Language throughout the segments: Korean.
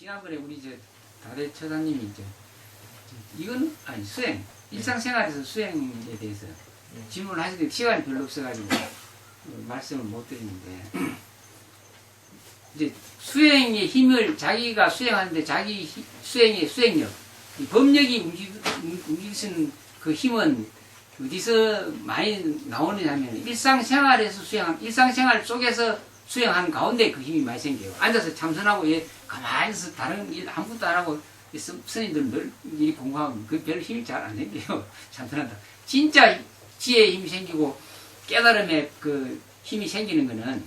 지난번에 우리 다대 처사님이 이건 아니 수행 일상생활에서 수행에 대해서 질문을 하시는데 시간이 별로 없어가지고 말씀을 못 드리는데 이제 수행의 힘을 자기가 수행하는데 자기 수행의 수행력, 이 법력이 움직이는 그 힘은 어디서 많이 나오느냐면 일상생활에서 일상생활 속에서 수행하는 가운데 그 힘이 많이 생겨요. 앉아서 참선하고 가만히 있어서 다른 일 아무것도 안 하고 스님들 늘 일이 공부하면 그 별 힘이 잘 안 생겨요. 참선한다. 진짜 지혜의 힘이 생기고 깨달음의 그 힘이 생기는 거는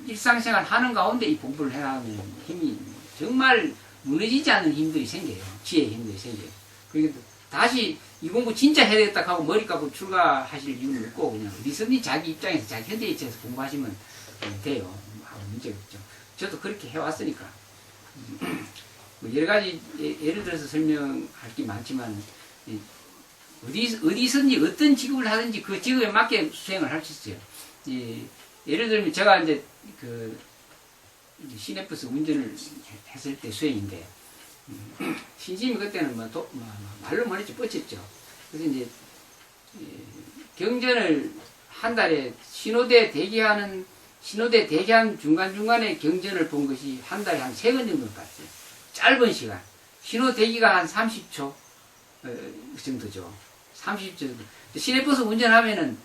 일상생활 하는 가운데 이 공부를 해나가면 힘이 정말 무너지지 않는 힘들이 생겨요. 지혜의 힘들이 생겨요. 그러니까 다시 이 공부 진짜 해야 되겠다 하고 머리 깎고 출가하실 이유는 없고 그냥 어디서든지 자기 입장에서 자기 현재 입장에서 공부하시면 돼요. 문제가 없죠. 저도 그렇게 해왔으니까. 여러 가지 예를 들어서 설명할 게 많지만 어디서든지 어떤 직업을 하든지 그 직업에 맞게 수행을 할 수 있어요. 예를 들면 제가 이제 시내버스 운전을 했을 때 수행인데 신심이 그때는 말로 못했죠. 뻗쳤죠. 그래서 이제 경전을 한 달에 신호대 대기하는 중간중간에 경전을 본 것이 한 달에 한 3번 정도 봤어요. 짧은 시간. 신호 대기가 한 30초 정도죠. 30초 정도. 시내버스 운전하면은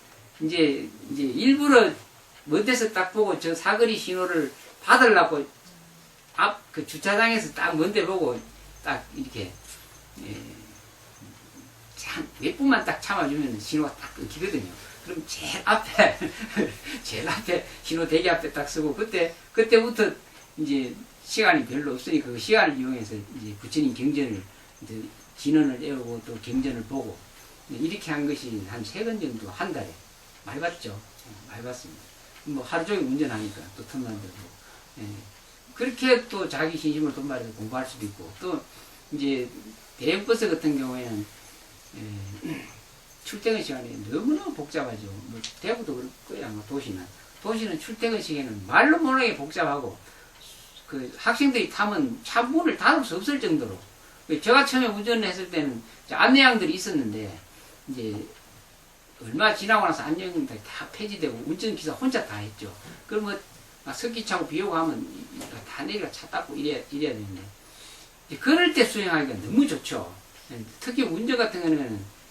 이제 일부러 먼 데서 딱 보고 저 사거리 신호를 받으려고 그 주차장에서 딱 먼 데 보고 딱 이렇게 몇 분만 딱 참아주면 신호가 딱 끊기거든요. 그럼 제일 앞에 신호 대기 앞에 딱 서고 그때부터 이제 시간이 별로 없으니까 그 시간을 이용해서 이제 부처님 경전을 이제 진언을 외우고 또 경전을 보고 이렇게 한 것이 한 3번 정도 한 달에 많이 봤죠. 많이 봤습니다. 뭐 하루 종일 운전하니까 또 틈만 들고 그렇게 또 자기 신심을 돈발해서 공부할 수도 있고 또 이제 대형버스 같은 경우에는 출퇴근 시간이 너무나 복잡하죠. 뭐 대구도 그럴 거야 아마 도시는 출퇴근 시간에는 말로 못하게 복잡하고 그 학생들이 타면 차 문을 닫을 수 없을 정도로 제가 처음에 운전을 했을 때는 안내양들이 있었는데 이제 얼마 지나고 나서 안내양들이 다 폐지되고 운전기사 혼자 다 했죠. 그러면 석기 차고 비 오고 하면 다 내리가 차 닦고 이래야 되는데 그럴 때 수행하기가 너무 좋죠. 특히 운전 같은 경우는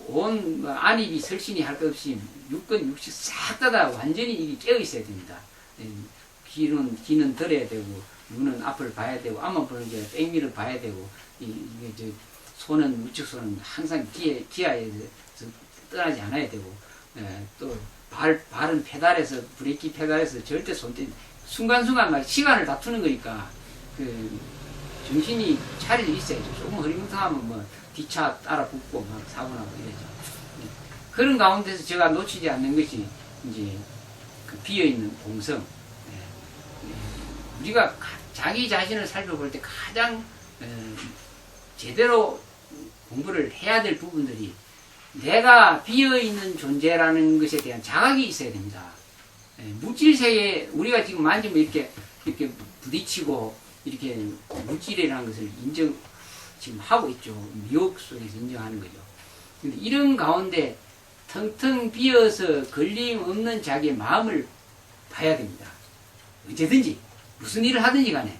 온 안입이 설신이 할 것 없이 육근 육식 싹 다 완전히 이게 깨어 있어야 됩니다. 귀는 들어야 되고 눈은 앞을 봐야 되고 앞만 보는 게 백미를 봐야 되고 이게 손은 우측손은 항상 기아에서 떠나지 않아야 되고 또 발은 페달에서 브레이크 페달에서 절대 손대 순간순간 시간을 다투는 거니까 그 정신이 차려져 있어야죠. 조금 흐리멍텅하면 뭐 뒤차 따라 붙고 막 사고 나고 이러죠. 그런 가운데서 제가 놓치지 않는 것이 이제 그 비어있는 공성. 우리가 자기 자신을 살펴볼 때 가장 제대로 공부를 해야 될 부분들이 내가 비어있는 존재라는 것에 대한 자각이 있어야 됩니다. 물질세계에 우리가 지금 만지면 이렇게 부딪히고 이렇게 물질이라는 것을 지금 하고 있죠. 미혹 속에서 인정하는 거죠. 근데 이런 가운데 텅텅 비어서 걸림없는 자기의 마음을 봐야 됩니다. 언제든지 무슨 일을 하든지 간에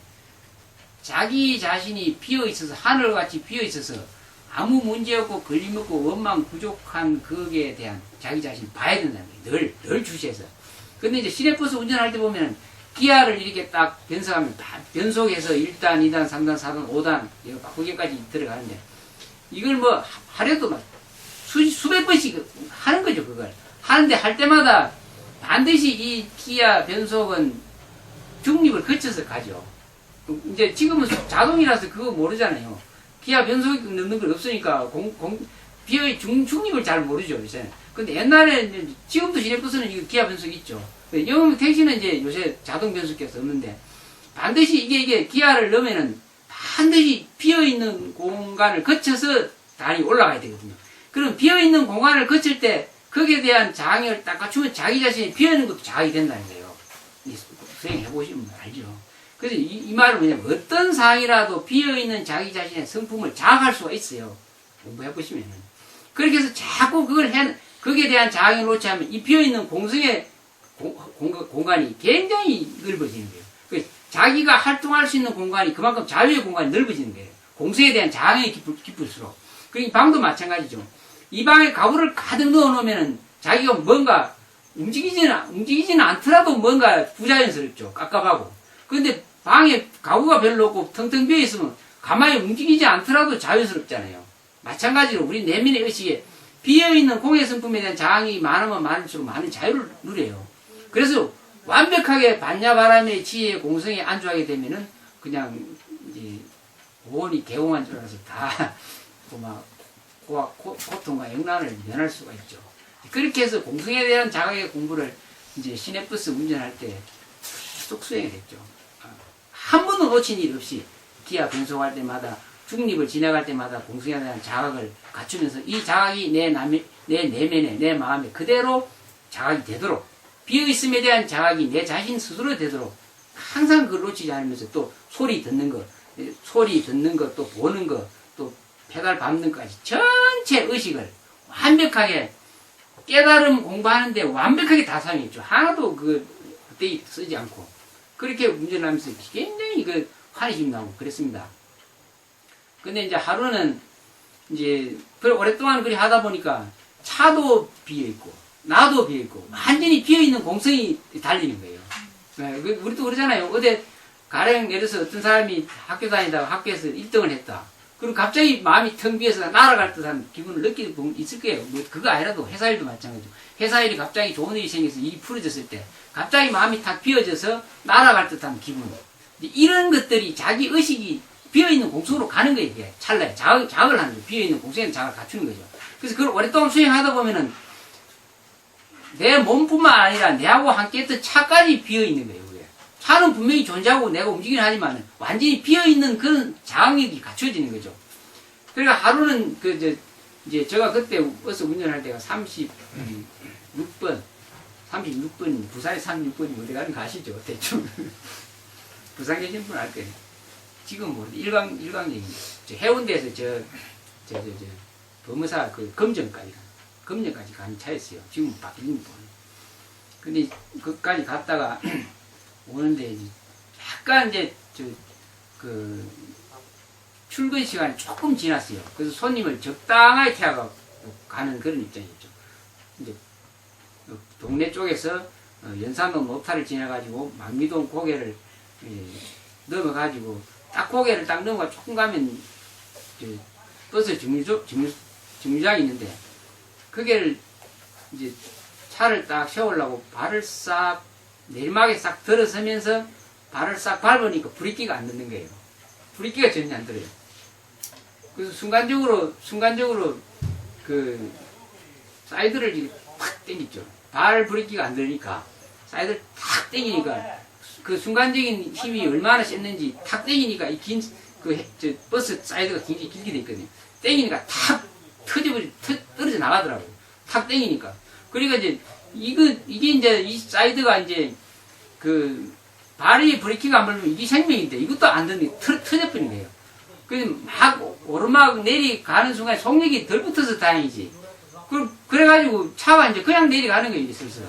자기 자신이 비어있어서 하늘같이 비어있어서 아무 문제 없고 걸림없고 원망 부족한 거기에 대한 자기 자신을 봐야 된다는 거예요. 늘 주시해서. 근데 이제 시내버스 운전할 때 보면 기아를 이렇게 딱 변속하면 변속해서 1단, 2단, 3단, 4단, 5단 거기까지 들어가는데 이걸 뭐 하려도 막 수백 번씩 하는 거죠. 그걸 하는데 할 때마다 반드시 이 기아 변속은 중립을 거쳐서 가죠. 이제 지금은 자동이라서 그거 모르잖아요. 기아 변속이 넣는 건 없으니까 비어의 중립을 잘 모르죠. 요새. 근데 옛날에 지금도 시내버스는 이거 기아 변속이 있죠. 영업 택시는 이제 요새 자동 변속기가 없는데 반드시 이게 기아를 넣으면은 반드시 비어있는 공간을 거쳐서 다리 올라가야 되거든요. 그럼 비어있는 공간을 거칠 때 거기에 대한 장애를 딱 갖추면 자기 자신이 비어있는 것도 자각이 된다는 거예요. 수행해보시면 알죠. 그래서 이 말은 뭐냐면 어떤 상황이라도 비어있는 자기 자신의 성품을 자학할 수가 있어요. 공부해보시면은. 그렇게 해서 자꾸 거기에 대한 자학을 놓지 하면 이 비어있는 공성의 공간이 굉장히 넓어지는 거예요. 자기가 활동할 수 있는 공간이 그만큼 자유의 공간이 넓어지는 거예요. 공성에 대한 자학이 깊을수록. 이 방도 마찬가지죠. 이 방에 가구를 가득 넣어 놓으면은 자기가 뭔가 움직이지는 않더라도 뭔가 부자연스럽죠. 깝깝하고. 그런데 방에 가구가 별로 없고 텅텅 비어 있으면 가만히 움직이지 않더라도 자연스럽잖아요. 마찬가지로 우리 내면의 의식에 비어있는 공의 성품에 대한 자항이 많으면 많을수록 많은 자유를 누려요. 그래서 완벽하게 반야바람의 지혜의 공성에 안주하게 되면은 그냥 이제 고온이 개공한 줄 알아서 다 고통과 영난을 면할 수가 있죠. 그렇게 해서 공성에 대한 자각의 공부를 이제 시내버스 운전할 때 쏙 수행이 됐죠. 한 번도 놓친 일 없이 기아 변속할 때마다 중립을 지나갈 때마다 공성에 대한 자각을 갖추면서 이 자각이 내 내면에 내 마음에 그대로 자각이 되도록 비어있음에 대한 자각이 내 자신 스스로 되도록 항상 그걸 놓치지 않으면서 또 소리 듣는 것 또 보는 것 또 페달 밟는 것까지 전체 의식을 완벽하게 깨달음 공부하는데 완벽하게 다 사용했죠. 하나도 그때 쓰지 않고 그렇게 운전하면서 굉장히 환희심 나고 그랬습니다. 근데 이제 하루는 이제 오랫동안 그리 하다 보니까 차도 비어있고 나도 비어있고 완전히 비어있는 공성이 달리는 거예요. 네, 우리도 그러잖아요. 어제 가령 예를 들어서 어떤 사람이 학교 다니다가 학교에서 1등을 했다. 그리고 갑자기 마음이 텅 비어서 날아갈 듯한 기분을 느끼는 분 있을 거예요. 뭐 그거 아니라도 회사 일도 마찬가지죠. 회사 일이 갑자기 좋은 일이 생겨서 일이 풀어졌을 때 갑자기 마음이 탁 비어져서 날아갈 듯한 기분. 이런 것들이 자기 의식이 비어있는 공성으로 가는 거예요. 이게 찰나에 자학을 하는 거예요. 비어있는 공성에 자학을 갖추는 거죠. 그래서 그걸 오랫동안 수행하다 보면은 내 몸뿐만 아니라 내하고 함께 했던 차까지 비어있는 거예요. 그게. 차는 분명히 존재하고 내가 움직이긴 하지만 완전히 비어있는 그런 자학력이 갖춰지는 거죠. 그러니까 하루는 이제 제가 그때 버스 운전할 때가 36번 부산에 36번이 어디 가는 거 아시죠? 대충 부산 계신 분 알 거예요. 지금 뭐 일광역이 해운대에서 범어사 검정까지 가는 차였어요. 지금 바뀐 분. 근데 그까지 갔다가 오는데 이제 약간 이제 출근 시간이 조금 지났어요. 그래서 손님을 적당하게 태워가 가는 그런 입장이었죠. 이제 동네 쪽에서 연산동 노타를 지나가지고 망미동 고개를 넘어가지고 딱 고개를 딱 넘어가 조금 가면 버스 정류장이 있는데 거기를 이제 차를 딱 세우려고 발을 싹 내리막에 싹 들어서면서 발을 싹 밟으니까 브레이크가 안 넣는 거예요. 브레이크가 전혀 안 들어요. 그래서 순간적으로 사이드를 이렇게 팍 당겼죠. 발 브레이크가 안 들으니까 사이드를 탁 당기니까 그 순간적인 힘이 얼마나 셌는지 탁 당기니까 이 버스 사이드가 굉장히 길게 돼 있거든요. 당기니까 탁 떨어져 나가더라고요. 탁 당기니까. 그러니까 이제 이게 이제 이 사이드가 이제 발이 브레이크가 안 밟으면 이게 생명인데 이것도 안 되는 터져버린 거예요. 그래서 막 오르막 내려가는 순간에 속력이 덜 붙어서 다행이지. 그래가지고 차가 이제 그냥 내려가는 거예요, 슬슬.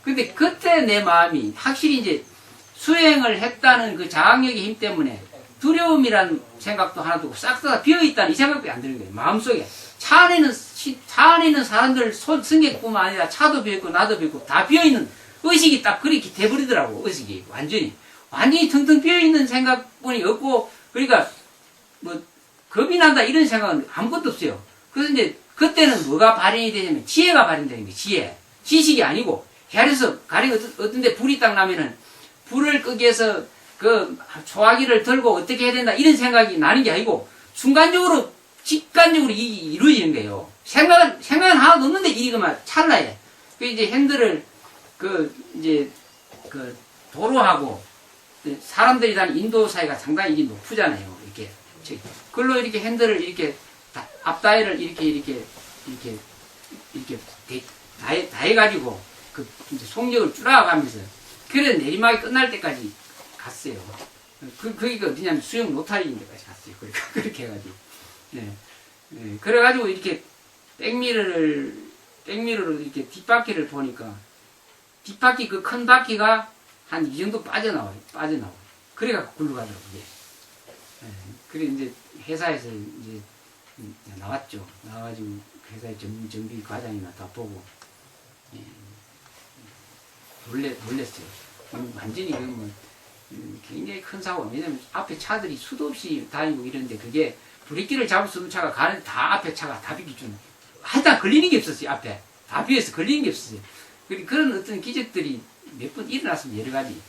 근데 그때 내 마음이 확실히 이제 수행을 했다는 그 자학력의 힘 때문에 두려움이라는 생각도 하나도 없고 싹 다 비어있다는 이 생각밖에 안 드는 거예요. 마음속에. 차 안에 있는 사람들 승객뿐만 아니라 차도 비어있고 나도 비어있고 다 비어있는 의식이 딱 그렇게 돼버리더라고. 의식이. 완전히 텅텅 비어있는 생각뿐이 없고 그러니까 뭐 겁이 난다 이런 생각은 아무것도 없어요. 그래서 이제 그때는 뭐가 발현이 되냐면 지혜가 발현되는 거예요. 지식이 아니고 가령 어떤 데 불이 딱 나면은 불을 끄기 위해서 소화기를 들고 어떻게 해야 된다 이런 생각이 나는 게 아니고 순간적으로 직관적으로 이루어지는 거예요. 생각은 하나도 없는데 일이 그만 찰나에. 이제 핸들을 도로하고 사람들이 다니는 인도 사이가 상당히 이게 높잖아요. 이렇게. 그걸로 이렇게 핸들을 이렇게 앞다이를 이렇게 다 해가지고 이제 속력을 줄여가면서 그래 내리막이 끝날 때까지 갔어요. 거기가 어디냐면 수영 노타리 있는 데까지 갔어요. 그러니까 그렇게 해가지고. 네. 네. 그래가지고 이렇게 백미러로 이렇게 뒷바퀴를 보니까 뒷바퀴 그 큰 바퀴가 한 이 정도 빠져나와요. 그래갖고 굴러가더라고요. 예. 네. 그래 이제 회사에서 이제 나왔죠. 나와가지고 회사의 정비 과장이나 다 보고 예. 놀랬어요. 완전히 뭐 굉장히 큰 사고. 왜냐면 앞에 차들이 수도 없이 다니고 이런데 그게 브레이크를 잡을 수 없는 차가 가는데 다 앞에 차가 다 비켜주는. 하여튼 걸리는 게 없었어요. 앞에 다 비어서 걸리는 게 없었어요. 그런 어떤 기적들이 몇 번 일어났습니다. 여러 가지.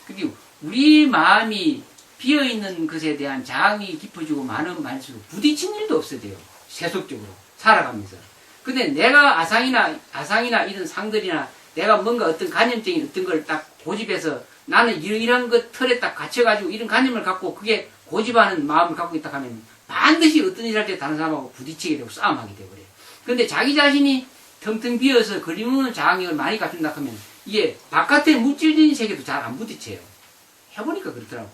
그리고 우리 마음이 비어있는 것에 대한 장이 깊어지고 많은 말수록 부딪힌 일도 없어야 돼요. 세속적으로 살아가면서. 근데 내가 아상이나 이런 상들이나 내가 뭔가 어떤 관념적인 어떤 걸 딱 고집해서 나는 이런 것 틀에 딱 갇혀가지고 이런 관념을 갖고 그게 고집하는 마음을 갖고 있다 하면 반드시 어떤 일 할 때 다른 사람하고 부딪히게 되고 싸움하게 되버려요. 근데 자기 자신이 텅텅 비어서 걸림없는 장애를 많이 갖춘다 하면 이게 바깥의 물질적인 세계도 잘 안 부딪혀요. 해보니까 그렇더라고.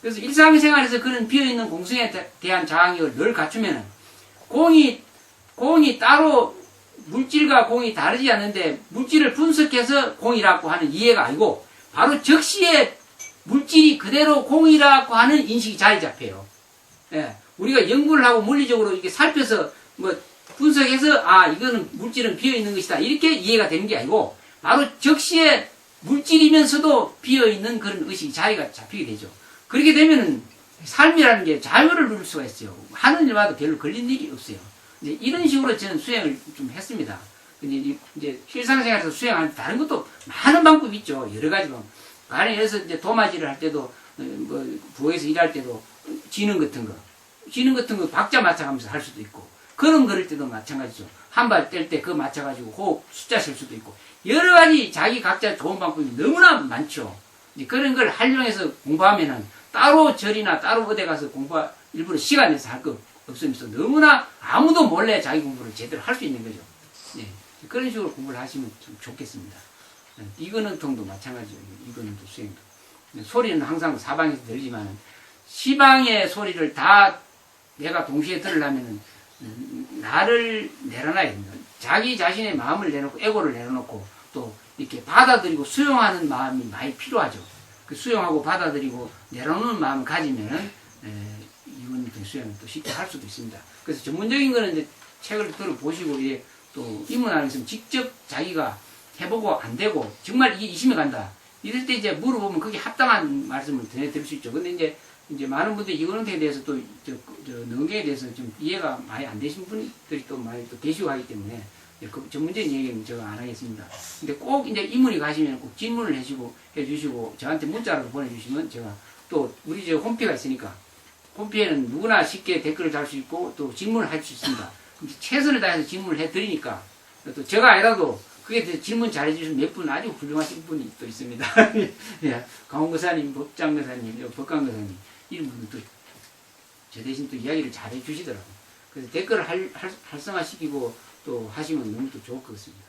그래서 일상생활에서 그런 비어있는 공성에 대한 장애를 늘 갖추면 공이 따로 물질과 공이 다르지 않는데 물질을 분석해서 공이라고 하는 이해가 아니고 바로 적시에 물질이 그대로 공이라고 하는 인식이 자리 잡혀요. 예, 우리가 연구를 하고 물리적으로 이렇게 살펴서 뭐 분석해서 이거는 물질은 비어있는 것이다 이렇게 이해가 되는 게 아니고 바로 적시에 물질이면서도 비어있는 그런 의식이 자리가 잡히게 되죠. 그렇게 되면은 삶이라는 게 자유를 누릴 수가 있어요. 하는 일마다 별로 걸린 일이 없어요. 이제 이런 식으로 저는 수행을 좀 했습니다. 근데 이제 일상생활에서 수행하는 다른 것도 많은 방법이 있죠. 여러 가지 방법. 가령해서 이제 도마질을 할 때도 뭐 부엌에서 일할 때도 지능 같은 거 박자 맞춰가면서 할 수도 있고 걸음 걸을 때도 마찬가지죠. 한 발 뗄 때 그거 맞춰가지고 호흡 숫자 셀 수도 있고 여러 가지 자기 각자 좋은 방법이 너무나 많죠. 이제 그런 걸 활용해서 공부하면은 따로 절이나 따로 어디 가서 일부러 시간 내서 할 거 없으면서 너무나 아무도 몰래 자기 공부를 제대로 할 수 있는 거죠. 네. 그런 식으로 공부를 하시면 좀 좋겠습니다. 이거는 통도 마찬가지죠. 이거는 또 수행도. 소리는 항상 사방에서 들리지만 시방의 소리를 다 내가 동시에 들으려면은 나를 내려놔야 됩니다. 자기 자신의 마음을 내놓고 에고를 내려놓고 또 이렇게 받아들이고 수용하는 마음이 많이 필요하죠. 그 수용하고 받아들이고 내려놓는 마음을 가지면은 이건 수행을 또 쉽게 할 수도 있습니다. 그래서 전문적인 거는 이제 책을 들어보시고 또 입문하는 것은 직접 자기가 해보고 안 되고 정말 이게 이심에 간다. 이럴 때 이제 물어보면 그게 합당한 말씀을 드릴 수 있죠. 근데 이제 많은 분들이 이거는에 대해서 또 능계에 대해서 좀 이해가 많이 안 되신 분들이 또 많이 또 계시고 하기 때문에 그 전문적인 얘기는 제가 안 하겠습니다. 근데 꼭 이제 입문이 가시면 꼭 질문을 해주시고 저한테 문자로 보내주시면 제가 또 우리 저 홈페이지가 있으니까 홈페이지에는 누구나 쉽게 댓글을 달 수 있고 또 질문을 할 수 있습니다. 최선을 다해서 질문을 해드리니까 또 제가 아니라도 그게 질문 잘해주신 몇 분 아주 훌륭하신 분이 또 있습니다. 예, 강원거사님, 법장거사님, 법관거사님 이런 분들도 저 대신 또 이야기를 잘해주시더라고요. 그래서 댓글을 활성화시키고 또 하시면 너무 또 좋을 것 같습니다.